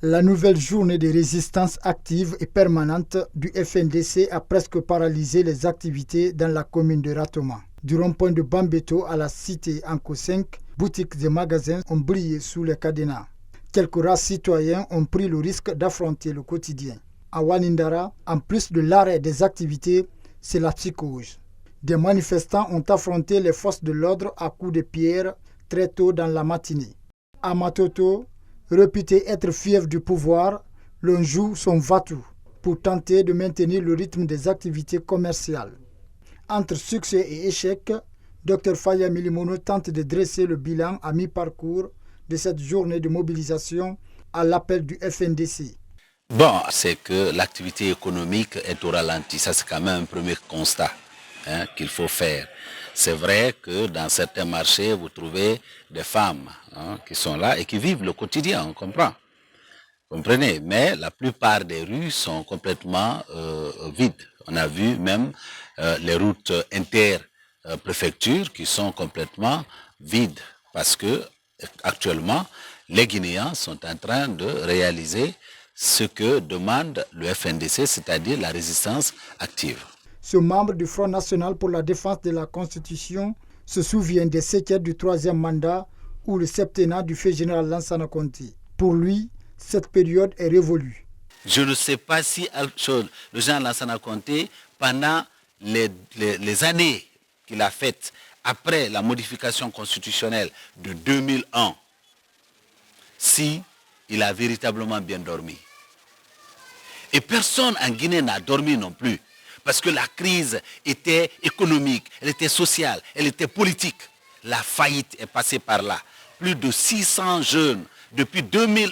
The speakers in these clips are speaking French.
La nouvelle journée de résistance active et permanente du FNDC a presque paralysé les activités dans la commune de Ratoma. Du rond-point de Bambeto à la cité Anko 5, boutiques et magasins ont brillé sous les cadenas. Quelques rares citoyens ont pris le risque d'affronter le quotidien. À Wanindara, en plus de l'arrêt des activités, c'est la psychose. Des manifestants ont affronté les forces de l'ordre à coups de pierre très tôt dans la matinée. À Matoto, réputé être fief du pouvoir, l'on joue son va-tout pour tenter de maintenir le rythme des activités commerciales. Entre succès et échec, Dr Faya Milimono tente de dresser le bilan à mi-parcours de cette journée de mobilisation à l'appel du FNDC. Bon, c'est que l'activité économique est au ralenti. Ça, c'est quand même un premier constat qu'il faut faire. C'est vrai que dans certains marchés, vous trouvez des femmes qui sont là et qui vivent le quotidien, on comprend. Comprenez, mais la plupart des rues sont complètement vides. On a vu même les routes inter-préfectures qui sont complètement vides parce que actuellement, les Guinéens sont en train de réaliser ce que demande le FNDC, c'est-à-dire la résistance active. Ce membre du Front National pour la défense de la Constitution se souvient des séquelles du 3e mandat ou le septennat du fait général Lansana Conté. Pour lui, cette période est révolue. Je ne sais pas si le général Lansana Conté, pendant les années qu'il a faites après la modification constitutionnelle de 2001, si il a véritablement bien dormi. Et personne en Guinée n'a dormi non plus. Parce que la crise était économique, elle était sociale, elle était politique. La faillite est passée par là. Plus de 600 jeunes, depuis 2000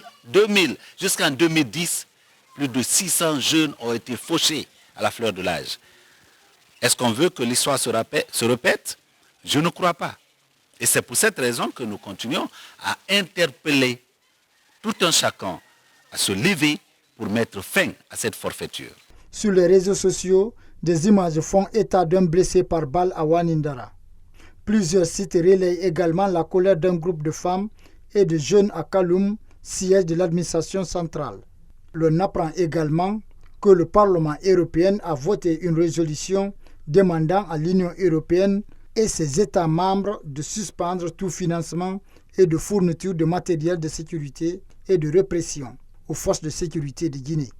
jusqu'en 2010, plus de 600 jeunes ont été fauchés à la fleur de l'âge. Est-ce qu'on veut que l'histoire se répète? Je ne crois pas. Et c'est pour cette raison que nous continuons à interpeller tout un chacun à se lever pour mettre fin à cette forfaiture. Sur les réseaux sociaux, des images font état d'un blessé par balle à Wanindara. Plusieurs sites relayent également la colère d'un groupe de femmes et de jeunes à Kaloum, siège de l'administration centrale. L'on apprend également que le Parlement européen a voté une résolution demandant à l'Union européenne et ses États membres de suspendre tout financement et de fourniture de matériel de sécurité et de répression aux forces de sécurité de Guinée.